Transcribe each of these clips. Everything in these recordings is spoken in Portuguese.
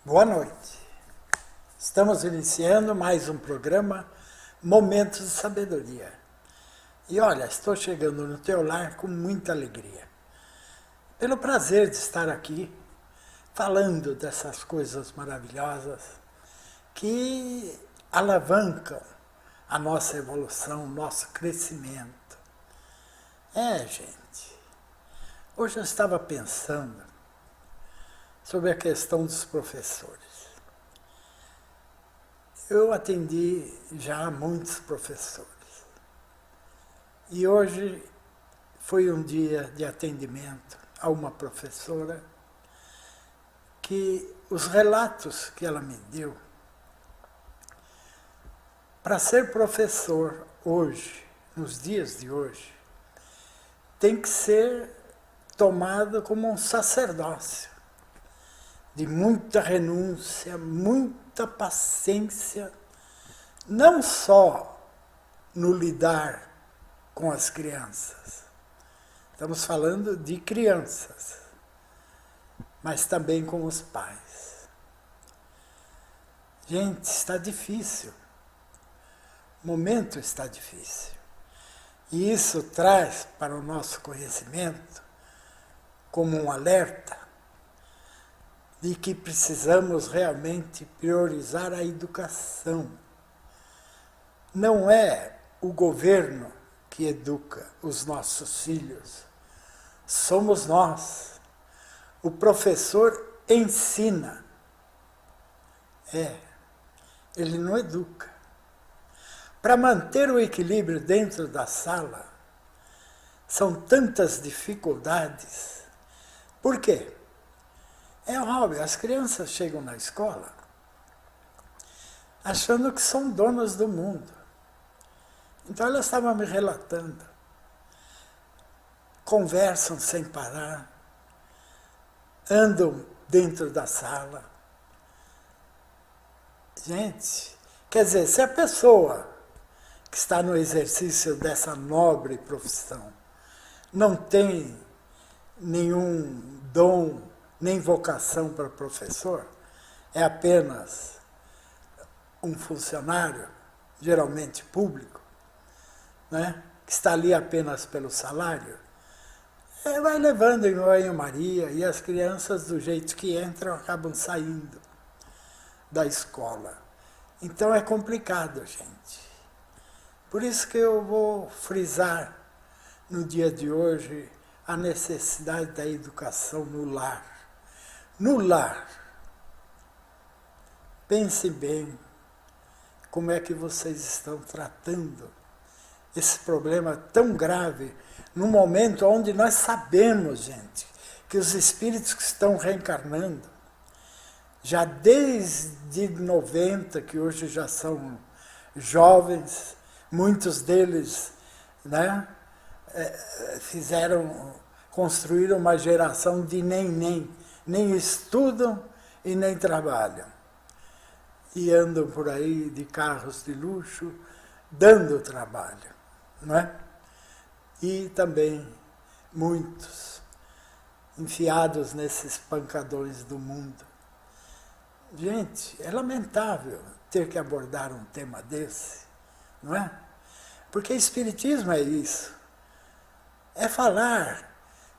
Boa noite. Estamos iniciando mais um programa Momentos de Sabedoria. E olha, estou chegando no teu lar com muita alegria. Pelo prazer de estar aqui falando dessas coisas maravilhosas que alavancam a nossa evolução, o nosso crescimento. Gente, hoje eu estava pensando sobre a questão dos professores. Eu atendi já muitos professores. E hoje foi um dia de atendimento a uma professora que os relatos que ela me deu, para ser professor hoje, nos dias de hoje, tem que ser tomado como um sacerdócio, de muita renúncia, muita paciência, não só no lidar com as crianças. Estamos falando de crianças, mas também com os pais. Gente, está difícil. O momento está difícil. E isso traz para o nosso conhecimento como um alerta de que precisamos realmente priorizar a educação. Não é o governo que educa os nossos filhos, somos nós. O professor ensina, ele não educa. Para manter o equilíbrio dentro da sala, são tantas dificuldades. Por quê? É óbvio, as crianças chegam na escola achando que são donas do mundo. Então elas estavam me relatando. Conversam sem parar, andam dentro da sala. Gente, quer dizer, se a pessoa que está no exercício dessa nobre profissão não tem nenhum dom, nem vocação para professor, é apenas um funcionário, geralmente público, né, que está ali apenas pelo salário, vai levando em banho-maria e as crianças, do jeito que entram, acabam saindo da escola. Então é complicado, gente. Por isso que eu vou frisar no dia de hoje a necessidade da educação no lar. No lar, pense bem como é que vocês estão tratando esse problema tão grave, num momento onde nós sabemos, gente, que os espíritos que estão reencarnando, já desde 90, que hoje já são jovens, muitos deles, né, construíram uma geração de nem estudam e nem trabalham. E andam por aí de carros de luxo, dando trabalho, não é? E também muitos enfiados nesses pancadões do mundo. Gente, é lamentável ter que abordar um tema desse, não é? Porque espiritismo é isso. É falar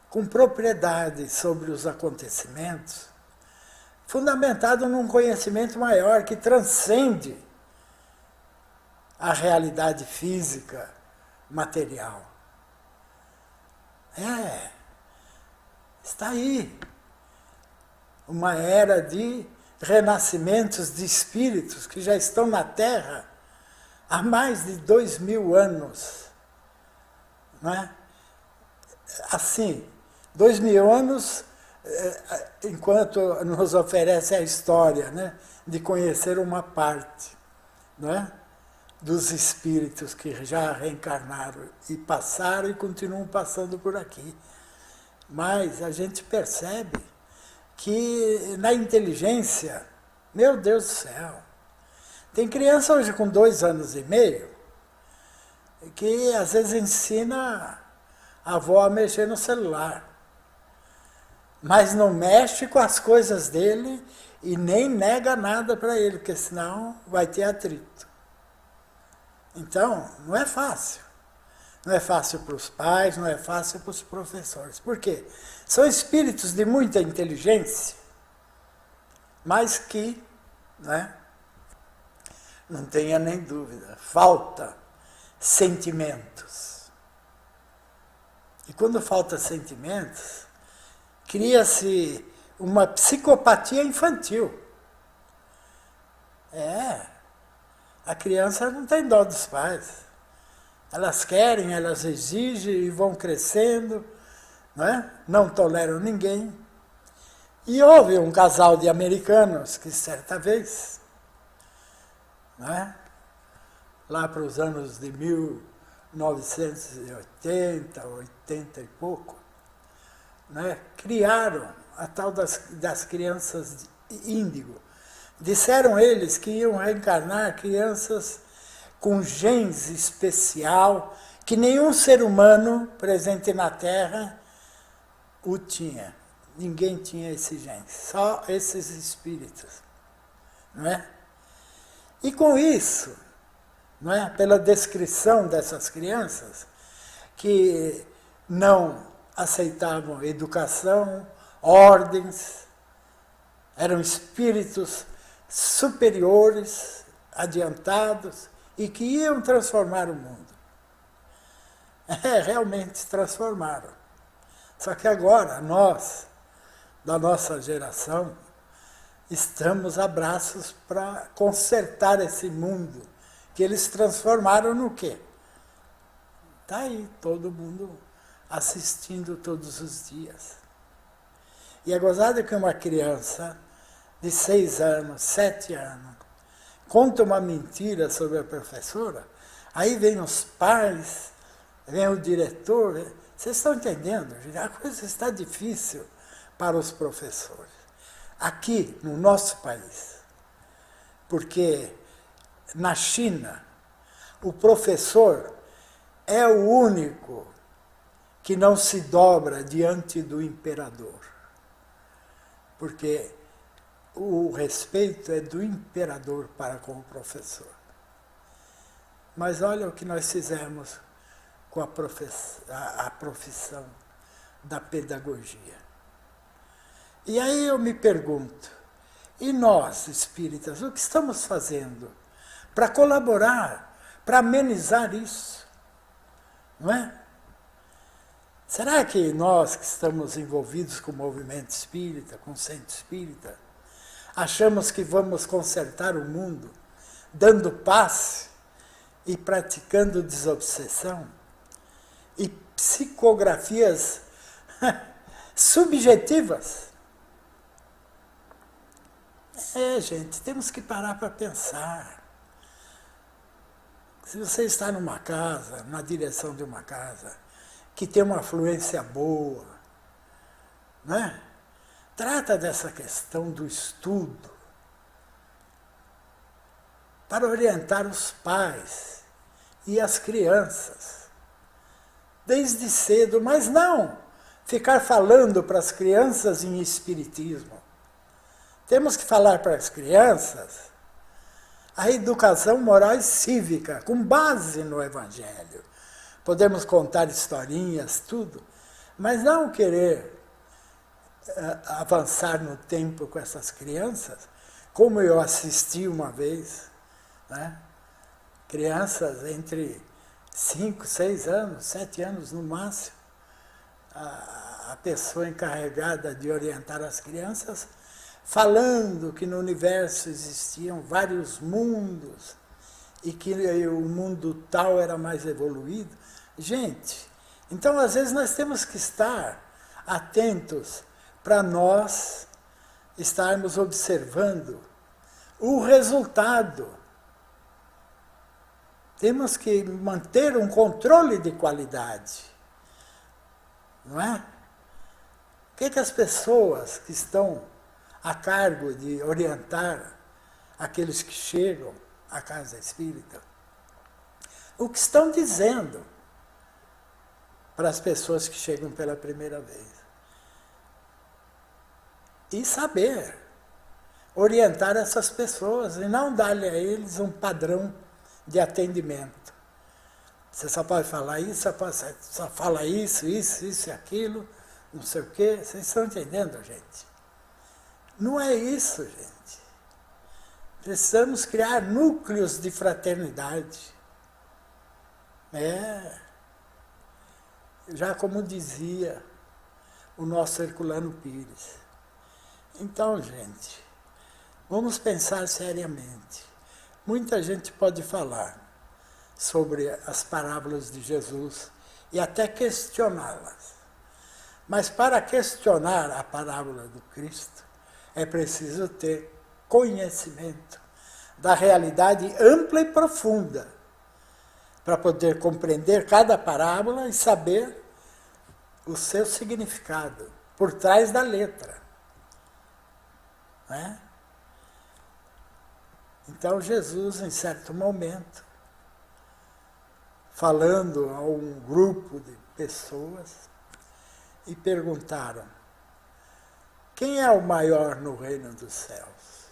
com propriedade sobre os acontecimentos, fundamentado num conhecimento maior que transcende a realidade física, material. Está aí uma era de renascimentos de espíritos que já estão na Terra há mais de 2000 anos. Não é? Assim, 2000 anos, enquanto nos oferece a história, né, de conhecer uma parte, não é, dos espíritos que já reencarnaram e passaram e continuam passando por aqui. Mas a gente percebe que na inteligência, meu Deus do céu, tem criança hoje com 2 anos e meio que às vezes ensina a avó a mexer no celular, mas não mexe com as coisas dele e nem nega nada para ele, porque senão vai ter atrito. Então, não é fácil. Não é fácil para os pais, não é fácil para os professores. Por quê? São espíritos de muita inteligência, mas que, né, não tenha nem dúvida, falta sentimentos. E quando falta sentimentos, cria-se uma psicopatia infantil. A criança não tem dó dos pais. Elas querem, elas exigem e vão crescendo, não toleram ninguém. E houve um casal de americanos que, certa vez, lá para os anos de 1980, 80 e pouco, criaram a tal das crianças índigo. Disseram eles que iam reencarnar crianças com genes especial que nenhum ser humano presente na Terra o tinha. Ninguém tinha esse gene, só esses espíritos. E com isso, pela descrição dessas crianças, que não aceitavam educação, ordens, eram espíritos superiores, adiantados, e que iam transformar o mundo. Realmente transformaram. Só que agora, nós, da nossa geração, estamos a braços para consertar esse mundo, que eles transformaram no quê? Está aí, todo mundo assistindo todos os dias. E é gozado que uma criança de 6 anos, 7 anos, conta uma mentira sobre a professora, aí vem os pais, vem o diretor. Vocês estão entendendo? A coisa está difícil para os professores. Aqui, no nosso país. Porque na China, o professor é o único que não se dobra diante do imperador. Porque o respeito é do imperador para com o professor. Mas olha o que nós fizemos com a profissão da pedagogia. E aí eu me pergunto, e nós, espíritas, o que estamos fazendo para colaborar, para amenizar isso? Não é? Será que nós que estamos envolvidos com o movimento espírita, com o centro espírita, achamos que vamos consertar o mundo dando paz e praticando desobsessão? E psicografias subjetivas? Gente, temos que parar para pensar. Se você está numa casa, na direção de uma casa, que tem uma afluência boa, trata dessa questão do estudo para orientar os pais e as crianças, desde cedo, mas não ficar falando para as crianças em espiritismo. Temos que falar para as crianças a educação moral e cívica, com base no Evangelho. Podemos contar historinhas, tudo, mas não querer avançar no tempo com essas crianças, como eu assisti uma vez, crianças entre 5, 6 anos, 7 anos no máximo, a pessoa encarregada de orientar as crianças, falando que no universo existiam vários mundos e que o mundo tal era mais evoluído. Gente, então às vezes nós temos que estar atentos para nós estarmos observando o resultado. Temos que manter um controle de qualidade, não é? O que as pessoas que estão a cargo de orientar aqueles que chegam à casa espírita, o que estão dizendo para as pessoas que chegam pela primeira vez? E saber orientar essas pessoas e não dar-lhe a eles um padrão de atendimento. Você só pode falar isso, só fala isso e aquilo, não sei o quê. Vocês estão entendendo, gente? Não é isso, gente. Precisamos criar núcleos de fraternidade. Já como dizia o nosso Herculano Pires. Então, gente, vamos pensar seriamente. Muita gente pode falar sobre as parábolas de Jesus e até questioná-las. Mas para questionar a parábola do Cristo, é preciso ter conhecimento da realidade ampla e profunda, para poder compreender cada parábola e saber o seu significado, por trás da letra. Né? Então Jesus, em certo momento, falando a um grupo de pessoas, e perguntaram: quem é o maior no reino dos céus?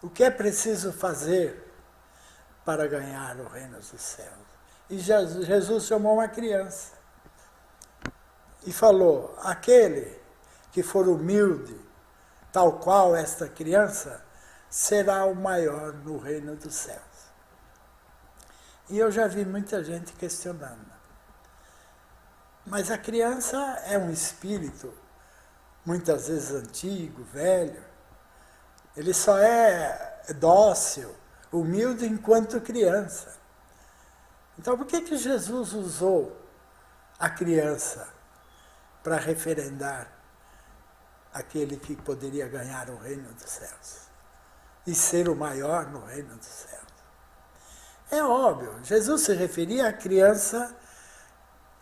O que é preciso fazer para ganhar o reino dos céus? E Jesus chamou uma criança e falou: aquele que for humilde, tal qual esta criança, será o maior no reino dos céus. E eu já vi muita gente questionando. Mas a criança é um espírito, muitas vezes antigo, velho. Ele só é dócil, humilde enquanto criança. Então, por que Jesus usou a criança para referendar aquele que poderia ganhar o reino dos céus e ser o maior no reino dos céus? É óbvio, Jesus se referia à criança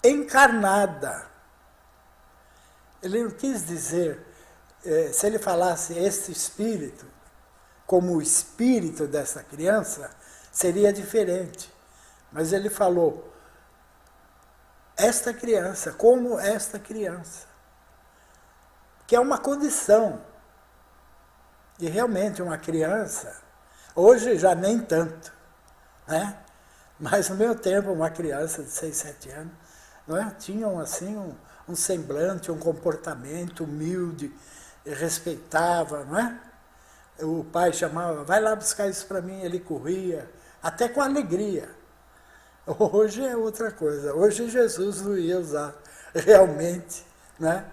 encarnada. Ele não quis dizer, se ele falasse este espírito, como o espírito dessa criança, seria diferente. Mas ele falou, esta criança, como esta criança, que é uma condição. E realmente uma criança, hoje já nem tanto, né? Mas no meu tempo, uma criança de 6, 7 anos, não é? Tinham assim um semblante, um comportamento humilde, respeitava, não é? O pai chamava, vai lá buscar isso para mim, ele corria, até com alegria. Hoje é outra coisa, hoje Jesus não ia usar realmente, né,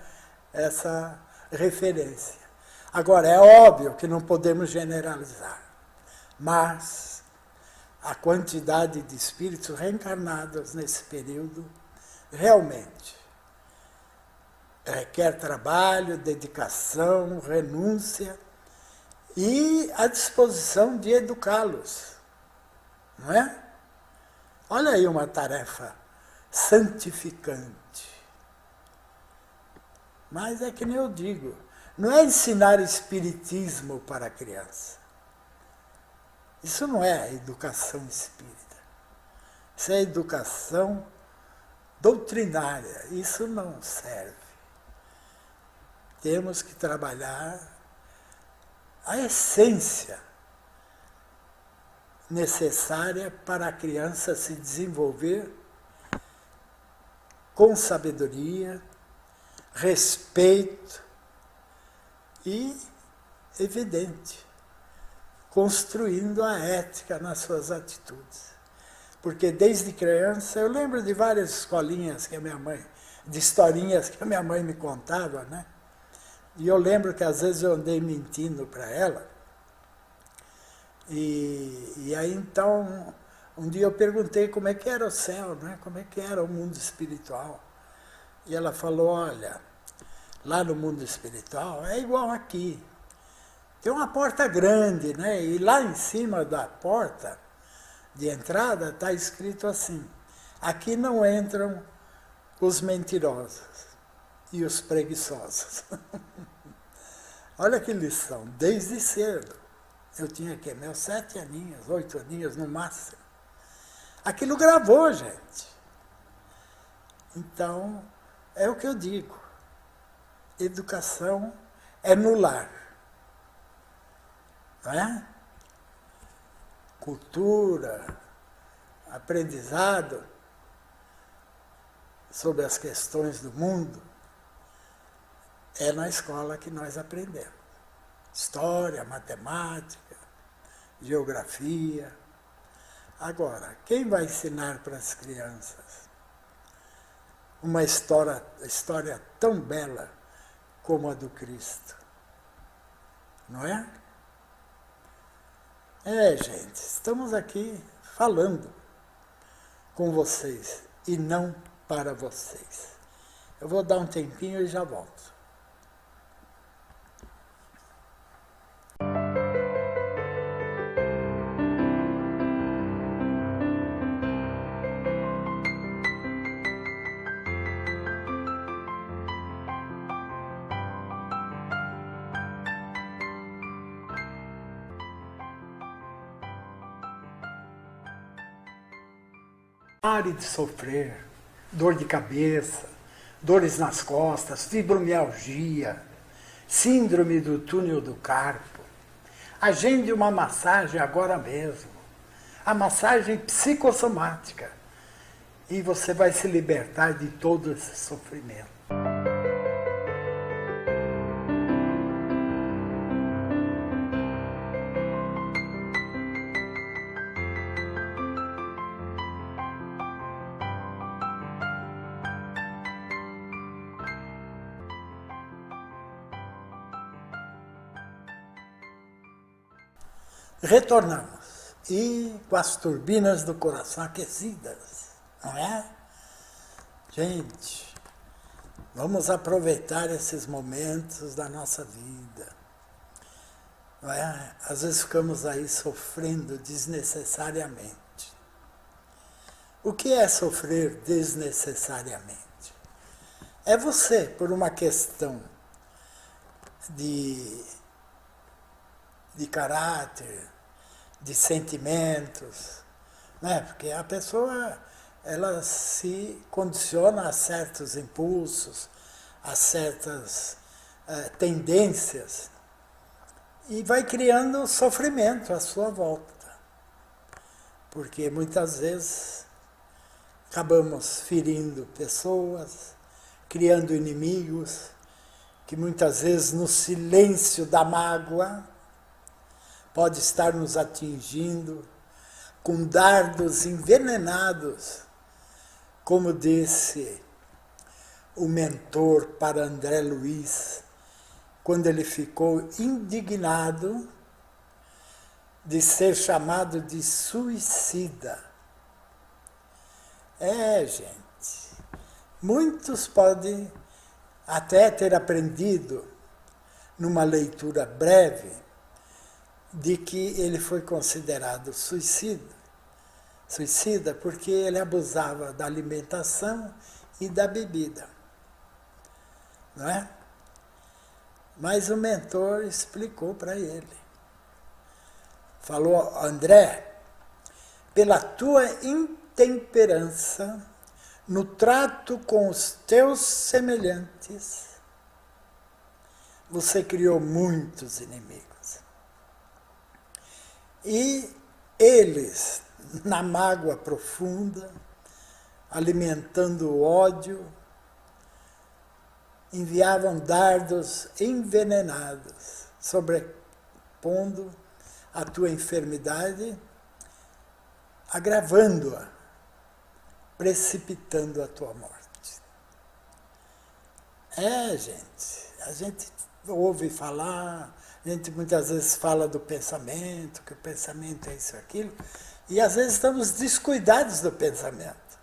essa referência. Agora, é óbvio que não podemos generalizar, mas a quantidade de espíritos reencarnados nesse período realmente requer trabalho, dedicação, renúncia e a disposição de educá-los, não é? Olha aí uma tarefa santificante. Mas é que nem eu digo, não é ensinar espiritismo para a criança. Isso não é educação espírita. Isso é educação doutrinária. Isso não serve. Temos que trabalhar a essência necessária para a criança se desenvolver com sabedoria, respeito e, evidente, construindo a ética nas suas atitudes. Porque desde criança, eu lembro de várias escolinhas que a minha mãe, de historinhas que a minha mãe me contava, né? E eu lembro que às vezes eu andei mentindo para ela. E aí então, um dia eu perguntei como é que era o céu, né? Como é que era o mundo espiritual. E ela falou, olha, lá no mundo espiritual é igual aqui. Tem uma porta grande, né? E lá em cima da porta de entrada está escrito assim, aqui não entram os mentirosos e os preguiçosos. Olha que lição, desde cedo. Eu tinha aqui meus 7 aninhos, 8 aninhos no máximo. Aquilo gravou, gente. Então, é o que eu digo. Educação é no lar. Não é? Cultura, aprendizado sobre as questões do mundo, é na escola que nós aprendemos. História, matemática, geografia. Agora, quem vai ensinar para as crianças uma história tão bela como a do Cristo? Não é? Gente, estamos aqui falando com vocês e não para vocês. Eu vou dar um tempinho e já volto. Pare de sofrer dor de cabeça, dores nas costas, fibromialgia, síndrome do túnel do carpo. Agende uma massagem agora mesmo. A massagem psicossomática. E você vai se libertar de todo esse sofrimento. Retornamos, e com as turbinas do coração aquecidas, não é? Gente, vamos aproveitar esses momentos da nossa vida, não é? Às vezes ficamos aí sofrendo desnecessariamente. O que é sofrer desnecessariamente? É você, por uma questão de caráter, de sentimentos, né? Porque a pessoa, ela se condiciona a certos impulsos, a certas tendências, e vai criando sofrimento à sua volta. Porque muitas vezes acabamos ferindo pessoas, criando inimigos, que muitas vezes no silêncio da mágoa pode estar nos atingindo com dardos envenenados, como disse o mentor para André Luiz, quando ele ficou indignado de ser chamado de suicida. Gente, muitos podem até ter aprendido, numa leitura breve, de que ele foi considerado suicida porque ele abusava da alimentação e da bebida, não é? Mas o mentor explicou para ele. Falou: André, pela tua intemperança no trato com os teus semelhantes, você criou muitos inimigos. E eles, na mágoa profunda, alimentando o ódio, enviavam dardos envenenados, sobrepondo a tua enfermidade, agravando-a, precipitando a tua morte. Gente, a gente ouve falar, a gente muitas vezes fala do pensamento, que o pensamento é isso e aquilo, e às vezes estamos descuidados do pensamento.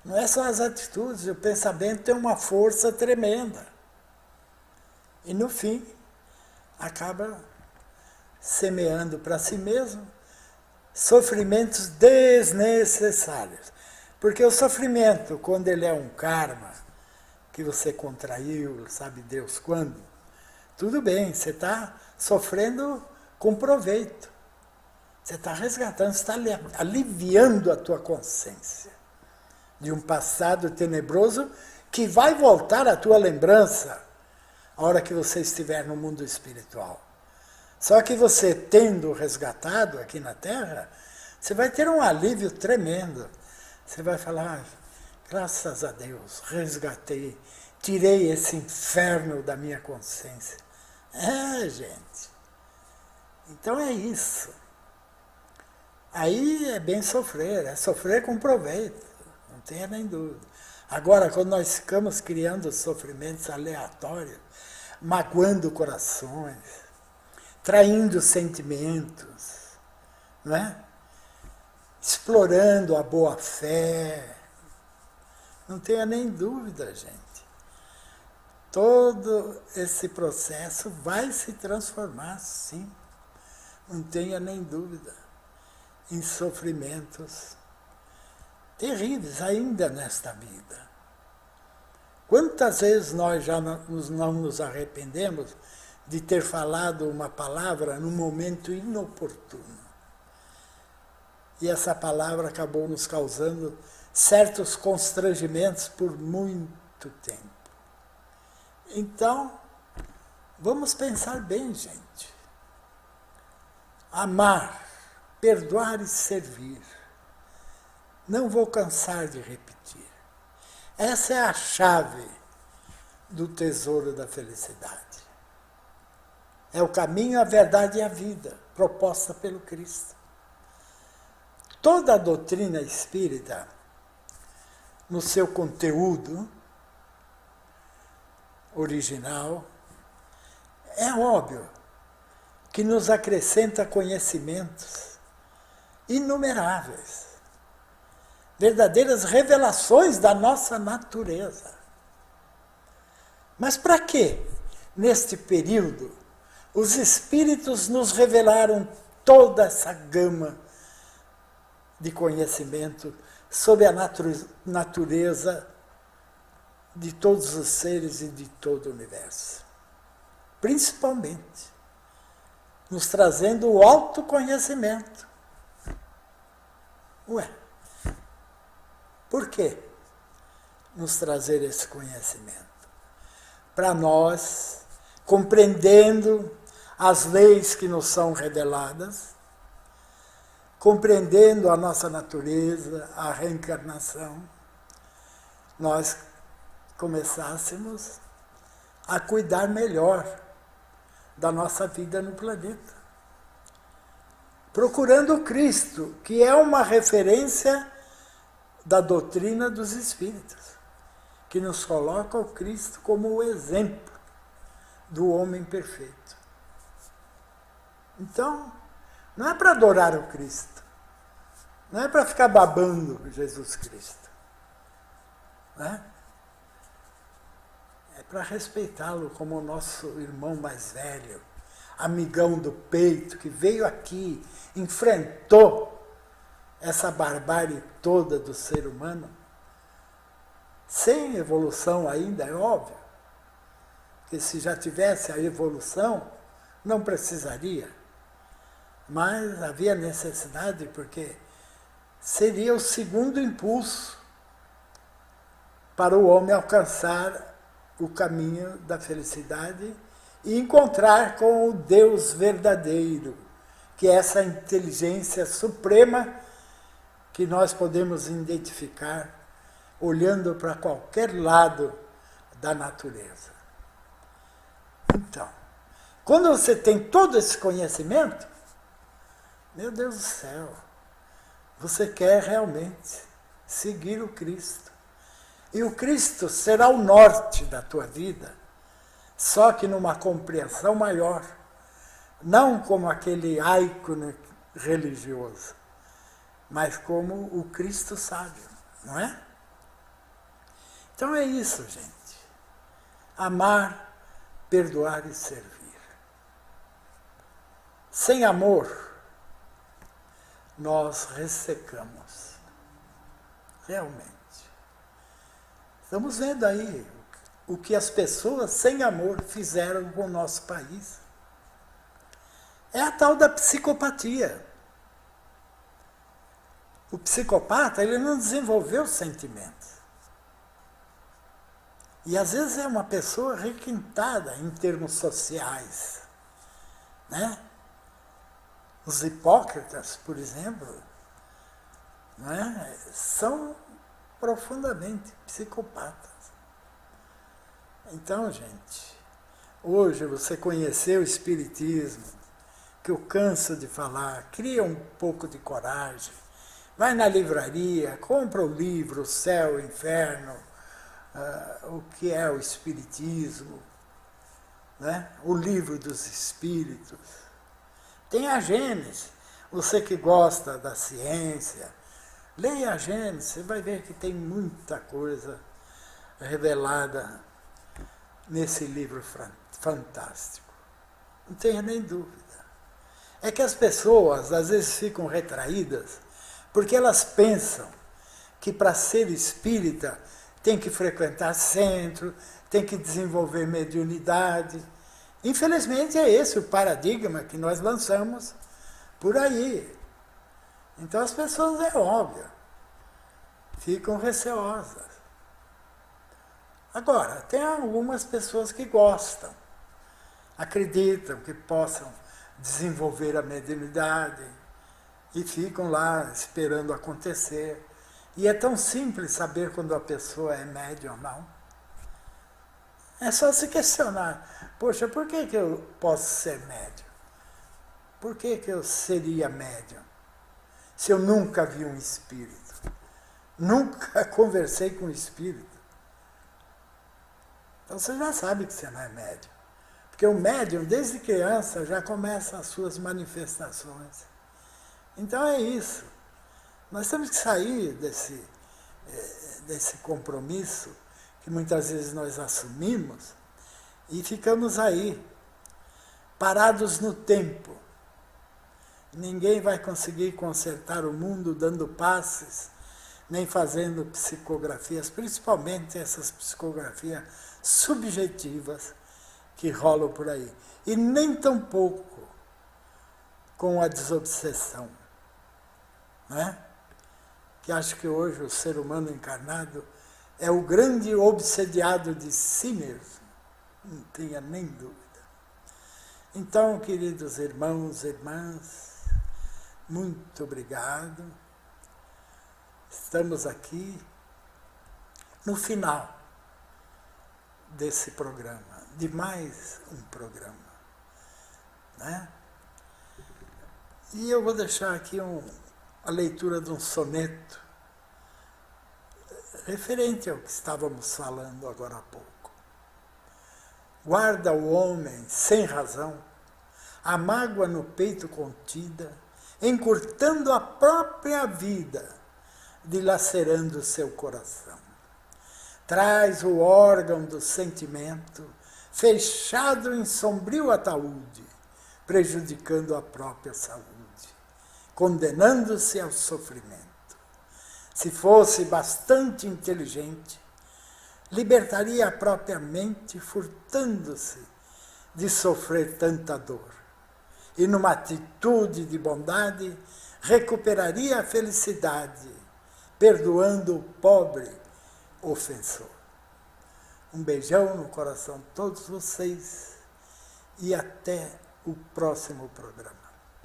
Não é só as atitudes, o pensamento tem uma força tremenda. E no fim, acaba semeando para si mesmo sofrimentos desnecessários. Porque o sofrimento, quando ele é um karma, que você contraiu, sabe Deus quando, tudo bem, você está sofrendo com proveito. Você está resgatando, você está aliviando a tua consciência de um passado tenebroso que vai voltar à tua lembrança a hora que você estiver no mundo espiritual. Só que você, tendo resgatado aqui na Terra, você vai ter um alívio tremendo. Você vai falar, graças a Deus, resgatei, tirei esse inferno da minha consciência. Gente. Então é isso. Aí é bem sofrer, é sofrer com proveito, não tenha nem dúvida. Agora, quando nós ficamos criando sofrimentos aleatórios, magoando corações, traindo sentimentos, não é? Explorando a boa-fé, não tenha nem dúvida, gente. Todo esse processo vai se transformar, sim, não tenha nem dúvida, em sofrimentos terríveis ainda nesta vida. Quantas vezes nós já não nos arrependemos de ter falado uma palavra num momento inoportuno? E essa palavra acabou nos causando certos constrangimentos por muito tempo. Então, vamos pensar bem, gente. Amar, perdoar e servir. Não vou cansar de repetir. Essa é a chave do tesouro da felicidade. É o caminho, a verdade e a vida, proposta pelo Cristo. Toda a doutrina espírita, no seu conteúdo original, é óbvio que nos acrescenta conhecimentos inumeráveis, verdadeiras revelações da nossa natureza. Mas para que, neste período, os Espíritos nos revelaram toda essa gama de conhecimento sobre a natureza de todos os seres e de todo o universo? Principalmente, nos trazendo o autoconhecimento. Por que nos trazer esse conhecimento? Para nós, compreendendo as leis que nos são reveladas, compreendendo a nossa natureza, a reencarnação, nós começássemos a cuidar melhor da nossa vida no planeta. Procurando o Cristo, que é uma referência da doutrina dos Espíritos, que nos coloca o Cristo como o exemplo do homem perfeito. Então, não é para adorar o Cristo, não é para ficar babando Jesus Cristo, né? É para respeitá-lo como o nosso irmão mais velho, amigão do peito, que veio aqui, enfrentou essa barbárie toda do ser humano, sem evolução ainda, é óbvio, que se já tivesse a evolução, não precisaria, mas havia necessidade, porque seria o segundo impulso para o homem alcançar o caminho da felicidade e encontrar com o Deus verdadeiro, que é essa inteligência suprema que nós podemos identificar olhando para qualquer lado da natureza. Então, quando você tem todo esse conhecimento, meu Deus do céu, você quer realmente seguir o Cristo. E o Cristo será o norte da tua vida, só que numa compreensão maior, não como aquele ícone religioso, mas como o Cristo sábio, não é? Então é isso, gente. Amar, perdoar e servir. Sem amor, nós ressecamos. Realmente. Estamos vendo aí o que as pessoas sem amor fizeram com o nosso país. É a tal da psicopatia. O psicopata, ele não desenvolveu sentimentos. E às vezes é uma pessoa requintada em termos sociais, né? Os hipócritas, por exemplo, né, são profundamente psicopatas. Então, gente, hoje você conheceu o Espiritismo, que eu canso de falar, cria um pouco de coragem, vai na livraria, compra o livro O Céu, o Inferno, o que é o Espiritismo, né? O Livro dos Espíritos. Tem a Gênesis, você que gosta da ciência, leia a Gênesis, você vai ver que tem muita coisa revelada nesse livro fantástico. Não tenha nem dúvida. É que as pessoas às vezes ficam retraídas porque elas pensam que para ser espírita tem que frequentar centro, tem que desenvolver mediunidade. Infelizmente é esse o paradigma que nós lançamos por aí. Então as pessoas, é óbvio, ficam receosas. Agora, tem algumas pessoas que gostam, acreditam que possam desenvolver a mediunidade e ficam lá esperando acontecer. E é tão simples saber quando a pessoa é médium ou não. É só se questionar, poxa, por que eu posso ser médium? Por que eu seria médium? Se eu nunca vi um espírito, nunca conversei com um espírito. Então você já sabe que você não é médium. Porque o médium, desde criança, já começa as suas manifestações. Então é isso. Nós temos que sair desse compromisso que muitas vezes nós assumimos e ficamos aí, parados no tempo. Ninguém vai conseguir consertar o mundo dando passes, nem fazendo psicografias, principalmente essas psicografias subjetivas que rolam por aí. E nem tampouco com a desobsessão, né? Que acho que hoje o ser humano encarnado é o grande obsediado de si mesmo, não tenha nem dúvida. Então, queridos irmãos e irmãs, muito obrigado. Estamos aqui no final desse programa, de mais um programa, né? E eu vou deixar aqui a leitura de um soneto referente ao que estávamos falando agora há pouco. Guarda o homem sem razão a mágoa no peito contida, encurtando a própria vida, dilacerando seu coração. Traz o órgão do sentimento fechado em sombrio ataúde, prejudicando a própria saúde, condenando-se ao sofrimento. Se fosse bastante inteligente, libertaria a própria mente, furtando-se de sofrer tanta dor. E numa atitude de bondade, recuperaria a felicidade, perdoando o pobre ofensor. Um beijão no coração de todos vocês e até o próximo programa.